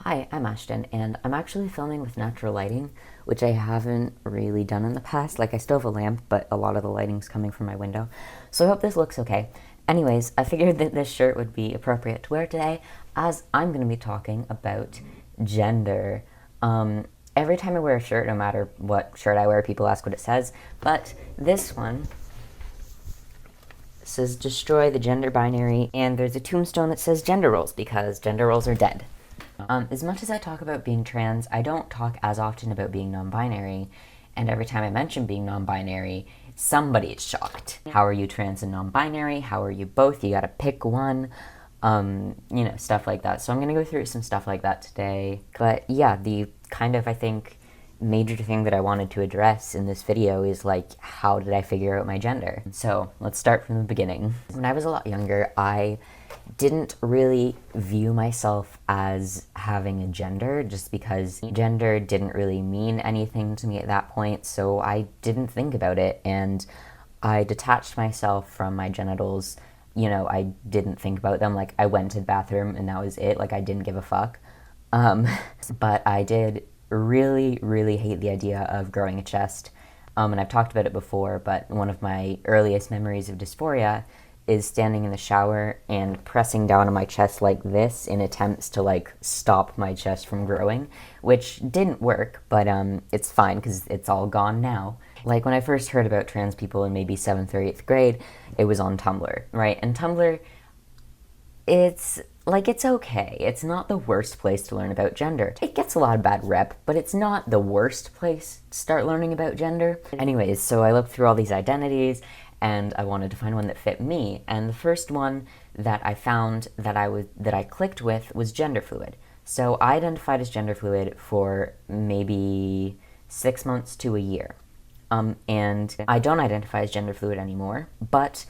Hi, I'm Ashton, and I'm actually filming with natural lighting, which I haven't really done in the past. Like, I still have a lamp, but a lot of the lighting's coming from my window. So I hope this looks okay. Anyways, I figured that this shirt would be appropriate to wear today, as I'm going to be talking about gender. Every time I wear a shirt, no matter what shirt I wear, people ask what it says, but this one says destroy the gender binary, and there's a tombstone that says gender roles, because gender roles are dead. As much as I talk about being trans, I don't talk as often about being non-binary, and every time I mention being non-binary, somebody is shocked. How are you trans and non-binary? How are you both? You gotta pick one. Stuff like that. So I'm gonna go through some stuff like that today. But yeah, the kind of, I think, major thing that I wanted to address in this video is, like, how did I figure out my gender? So let's start from the beginning. When I was a lot younger, I didn't really view myself as having a gender, just because gender didn't really mean anything to me at that point, so I didn't think about it, and I detached myself from my genitals. I didn't think about them. Like, I went to the bathroom and that was it. Like, I didn't give a fuck. But I did really, really hate the idea of growing a chest. And I've talked about it before, but one of my earliest memories of dysphoria is standing in the shower and pressing down on my chest like this in attempts to, like, stop my chest from growing, which didn't work, but it's fine because it's all gone now. Like, when I first heard about trans people in maybe 7th or 8th grade, it was on Tumblr, right? And Tumblr, it's okay. It's not the worst place to learn about gender. It gets a lot of bad rep, but it's not the worst place to start learning about gender. Anyways, so I looked through all these identities, and I wanted to find one that fit me, and the first one that I found that I clicked with was gender fluid. So I identified as gender fluid for maybe 6 months to a year. And I don't identify as gender fluid anymore, but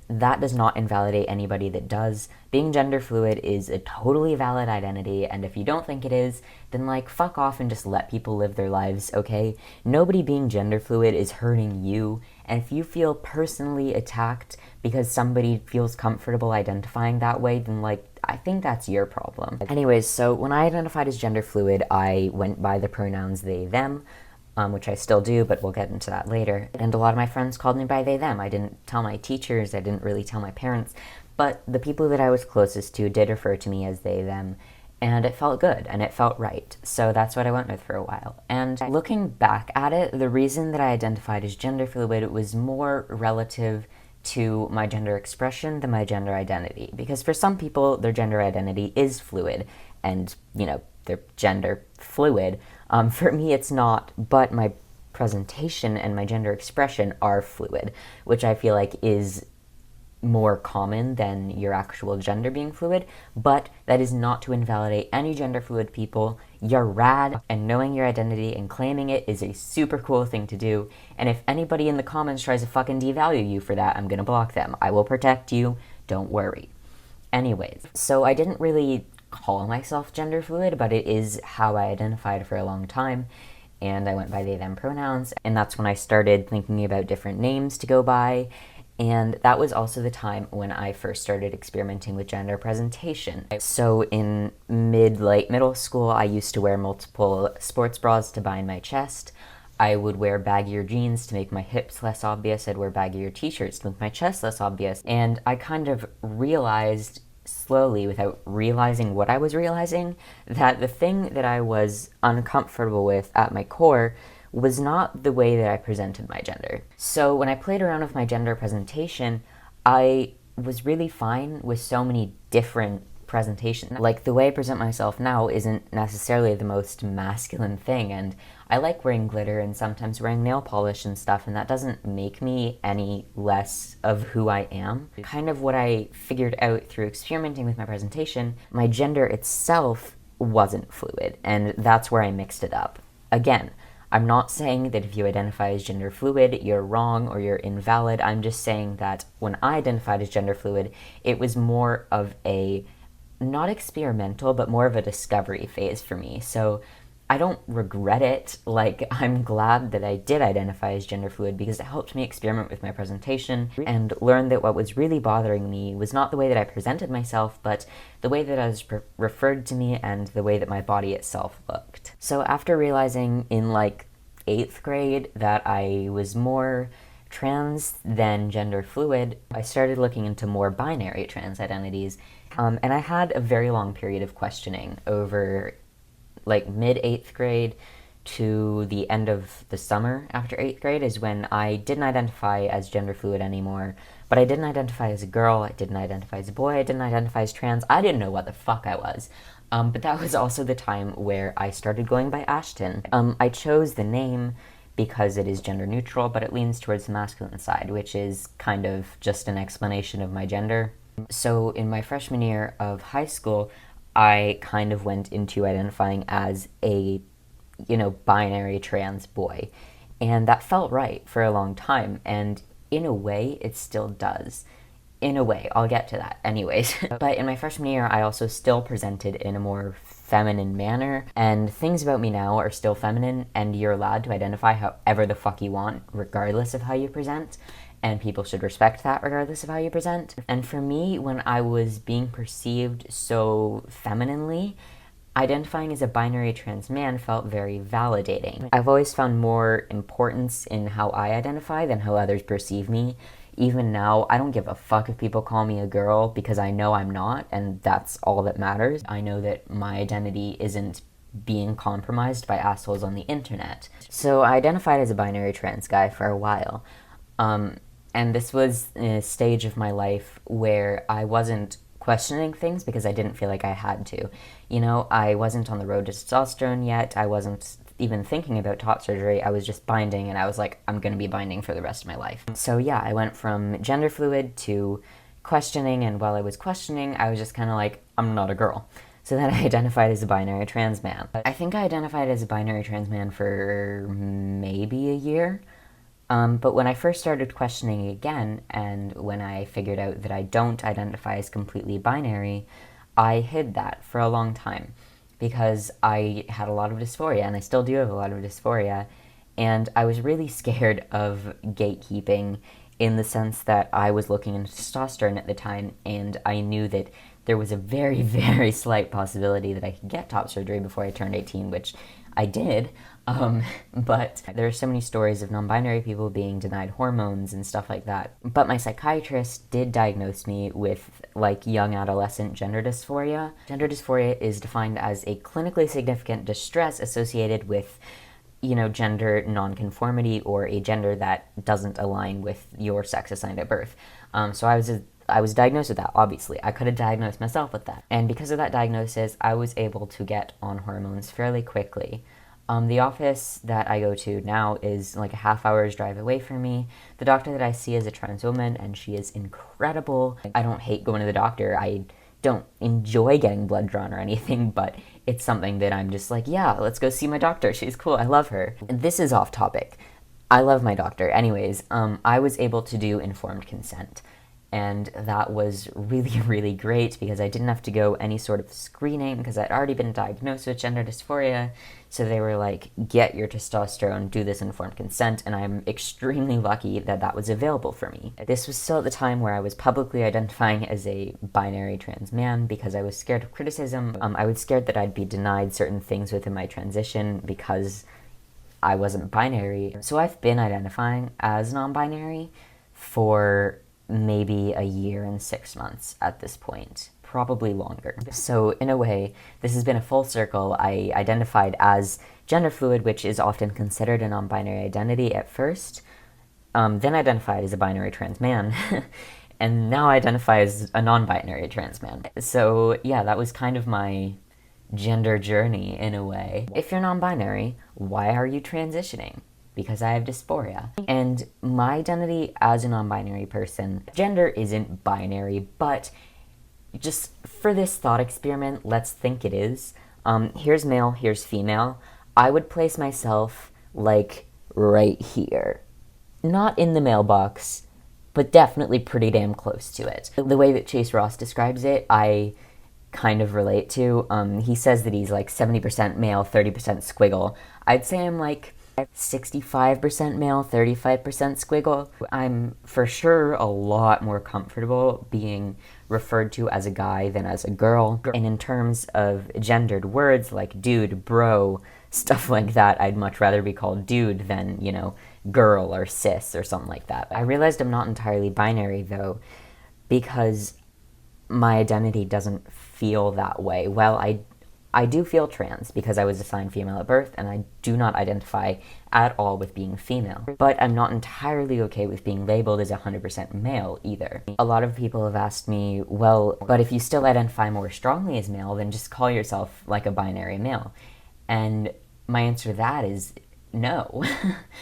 that does not invalidate anybody that does. Being gender fluid is a totally valid identity, and if you don't think it is, then, like, fuck off and just let people live their lives, okay? Nobody being gender fluid is hurting you, and if you feel personally attacked because somebody feels comfortable identifying that way, then, like, I think that's your problem. Anyways, so when I identified as gender fluid, I went by the pronouns they, them, which I still do, but we'll get into that later. And a lot of my friends called me by they, them. I didn't tell my teachers, I didn't really tell my parents, but the people that I was closest to did refer to me as they, them, and it felt good, and it felt right. So that's what I went with for a while. And looking back at it, the reason that I identified as gender fluid was more relative to my gender expression than my gender identity. Because for some people, their gender identity is fluid, and, they're gender fluid. For me, it's not, but my presentation and my gender expression are fluid, which I feel like is more common than your actual gender being fluid, but that is not to invalidate any gender fluid people. You're rad, and knowing your identity and claiming it is a super cool thing to do, and if anybody in the comments tries to fucking devalue you for that, I'm gonna block them. I will protect you, don't worry. Anyways, so I didn't really call myself gender fluid, but it is how I identified for a long time, and I went by they, them pronouns, and that's when I started thinking about different names to go by, and that was also the time when I first started experimenting with gender presentation. So in late middle school, I used to wear multiple sports bras to bind my chest. I would wear baggier jeans to make my hips less obvious. I'd wear baggier t-shirts to make my chest less obvious, and I kind of realized slowly, without realizing what I was realizing, that the thing that I was uncomfortable with at my core was not the way that I presented my gender. So when I played around with my gender presentation, I was really fine with so many different presentations. Like, the way I present myself now isn't necessarily the most masculine thing, and I like wearing glitter and sometimes wearing nail polish and stuff, and that doesn't make me any less of who I am. Kind of what I figured out through experimenting with my presentation, my gender itself wasn't fluid, and that's where I mixed it up. Again, I'm not saying that if you identify as gender fluid, you're wrong or you're invalid. I'm just saying that when I identified as gender fluid, it was more of a, not experimental, but more of a discovery phase for me. So I don't regret it. Like, I'm glad that I did identify as gender fluid because it helped me experiment with my presentation and learn that what was really bothering me was not the way that I presented myself, but the way that I was referred to me and the way that my body itself looked. So after realizing in like 8th grade that I was more trans than gender fluid, I started looking into more binary trans identities. And I had a very long period of questioning over like mid 8th grade to the end of the summer after 8th grade is when I didn't identify as gender fluid anymore, but I didn't identify as a girl, I didn't identify as a boy, I didn't identify as trans, I didn't know what the fuck I was. But that was also the time where I started going by Ashton. I chose the name because it is gender neutral, but it leans towards the masculine side, which is kind of just an explanation of my gender. So in my freshman year of high school, I kind of went into identifying as a, binary trans boy. And that felt right for a long time. And in a way, it still does. In a way, I'll get to that anyways. But in my freshman year, I also still presented in a more feminine manner. And things about me now are still feminine, and you're allowed to identify however the fuck you want, regardless of how you present. And people should respect that regardless of how you present. And for me, when I was being perceived so femininely, identifying as a binary trans man felt very validating. I've always found more importance in how I identify than how others perceive me. Even now, I don't give a fuck if people call me a girl because I know I'm not, and that's all that matters. I know that my identity isn't being compromised by assholes on the internet. So I identified as a binary trans guy for a while. And this was a stage of my life where I wasn't questioning things because I didn't feel like I had to. I wasn't on the road to testosterone yet. I wasn't even thinking about top surgery. I was just binding, and I was like, I'm going to be binding for the rest of my life. So yeah, I went from gender fluid to questioning, and while I was questioning, I was just kind of like, I'm not a girl. So then I identified as a binary trans man. I think I identified as a binary trans man for maybe a year. But when I first started questioning again, and when I figured out that I don't identify as completely binary, I hid that for a long time because I had a lot of dysphoria, and I still do have a lot of dysphoria, and I was really scared of gatekeeping in the sense that I was looking into testosterone at the time, and I knew that there was a very, very slight possibility that I could get top surgery before I turned 18, which I did. But there are so many stories of non-binary people being denied hormones and stuff like that. But my psychiatrist did diagnose me with, young adolescent gender dysphoria. Gender dysphoria is defined as a clinically significant distress associated with, gender nonconformity or a gender that doesn't align with your sex assigned at birth. So I was diagnosed with that, obviously. I could have diagnosed myself with that. And because of that diagnosis, I was able to get on hormones fairly quickly. The office that I go to now is like a half-hour's drive away from me. The doctor that I see is a trans woman, and she is incredible. I don't hate going to the doctor. I don't enjoy getting blood drawn or anything, but it's something that I'm just like, yeah, let's go see my doctor. She's cool. I love her. This is off topic. I love my doctor. Anyways, I was able to do informed consent. And that was really, really great because I didn't have to go any sort of screening because I'd already been diagnosed with gender dysphoria. So they were like, get your testosterone, do this informed consent, and I'm extremely lucky that that was available for me. This was still at the time where I was publicly identifying as a binary trans man because I was scared of criticism. I was scared that I'd be denied certain things within my transition because I wasn't binary. So I've been identifying as non-binary for maybe a year and 6 months at this point, probably longer. So in a way, this has been a full circle. I identified as gender fluid, which is often considered a non-binary identity at first, then identified as a binary trans man, and now I identify as a non-binary trans man. So yeah, that was kind of my gender journey in a way. If you're non-binary, why are you transitioning? Because I have dysphoria. And my identity as a non-binary person, gender isn't binary, but just for this thought experiment, let's think it is. Here's male, here's female. I would place myself, right here. Not in the mailbox, but definitely pretty damn close to it. The way that Chase Ross describes it, I kind of relate to. He says that he's like 70% male, 30% squiggle. I'd say I'm like 65% male, 35% squiggle. I'm for sure a lot more comfortable being referred to as a guy than as a girl. And in terms of gendered words like dude, bro, stuff like that, I'd much rather be called dude than, you know, girl or cis or something like that. I realized I'm not entirely binary though, because my identity doesn't feel that way. Well, I do feel trans because I was assigned female at birth, and I do not identify at all with being female. But I'm not entirely okay with being labeled as 100% male either. A lot of people have asked me, well, but if you still identify more strongly as male, then just call yourself like a binary male. And my answer to that is no.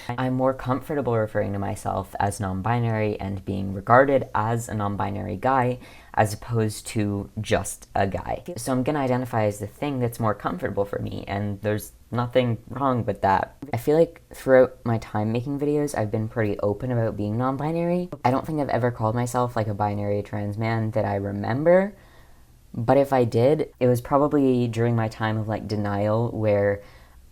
I'm more comfortable referring to myself as non-binary and being regarded as a non-binary guy as opposed to just a guy. So I'm gonna identify as the thing that's more comfortable for me, and there's nothing wrong with that. I feel like throughout my time making videos, I've been pretty open about being non-binary. I don't think I've ever called myself like a binary trans man that I remember, but if I did, it was probably during my time of like denial where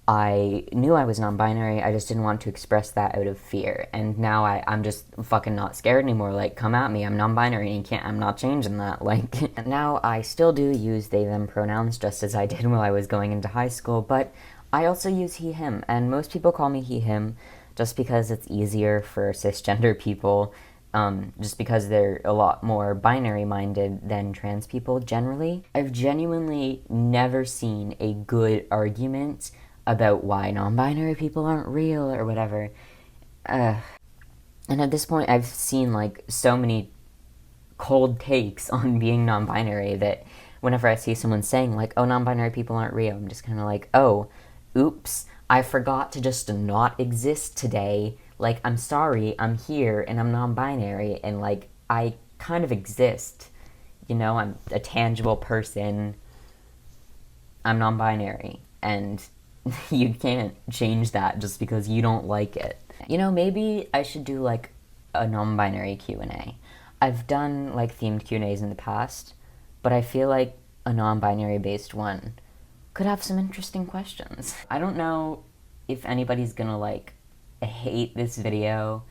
I knew I was non-binary, I just didn't want to express that out of fear. And now I'm just fucking not scared anymore. Like, come at me, I'm non-binary and I'm not changing that. Like, now I still do use they, them pronouns just as I did while I was going into high school, but I also use he, him, and most people call me he, him just because it's easier for cisgender people, just because they're a lot more binary-minded than trans people generally. I've genuinely never seen a good argument about why non-binary people aren't real or whatever. And at this point, I've seen like so many cold takes on being non-binary that whenever I see someone saying like, oh, non-binary people aren't real, I'm just kind of like, oh, oops, I forgot to just not exist today. Like, I'm sorry, I'm here and I'm non-binary and like, I kind of exist. You know, I'm a tangible person. I'm non-binary, and you can't change that just because you don't like it. You know, maybe I should do like a non-binary Q&A. I've done like themed Q&As in the past, but I feel like a non-binary based one could have some interesting questions. I don't know if anybody's gonna like hate this video,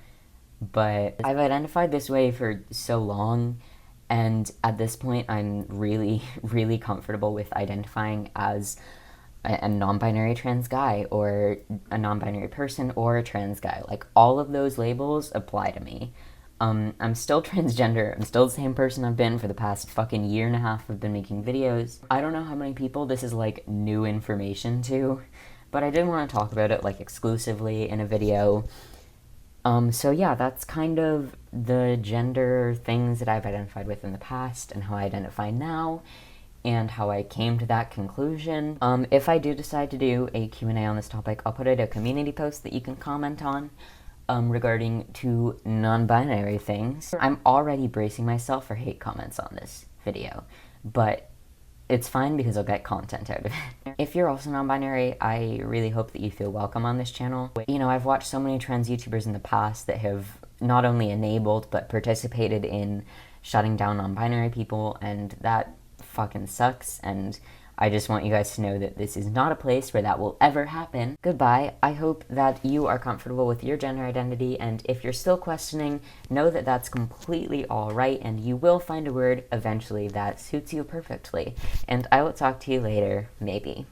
but I've identified this way for so long, and at this point I'm really, really comfortable with identifying as a non-binary trans guy, or a non-binary person, or a trans guy. Like, all of those labels apply to me. I'm still transgender. I'm still the same person I've been for the past fucking year and a half I've been making videos. I don't know how many people this is, like, new information to, but I did want to talk about it, like, exclusively in a video. So yeah, that's kind of the gender things that I've identified with in the past, and how I identify now, and how I came to that conclusion. If I do decide to do a Q&A on this topic, I'll put out a community post that you can comment on regarding to non-binary things. I'm already bracing myself for hate comments on this video, but it's fine because I'll get content out of it. If you're also non-binary, I really hope that you feel welcome on this channel. You know, I've watched so many trans YouTubers in the past that have not only enabled, but participated in shutting down non-binary people, and that fucking sucks, and I just want you guys to know that this is not a place where that will ever happen. Goodbye. I hope that you are comfortable with your gender identity, and if you're still questioning, know that that's completely alright, and you will find a word eventually that suits you perfectly. And I will talk to you later, maybe.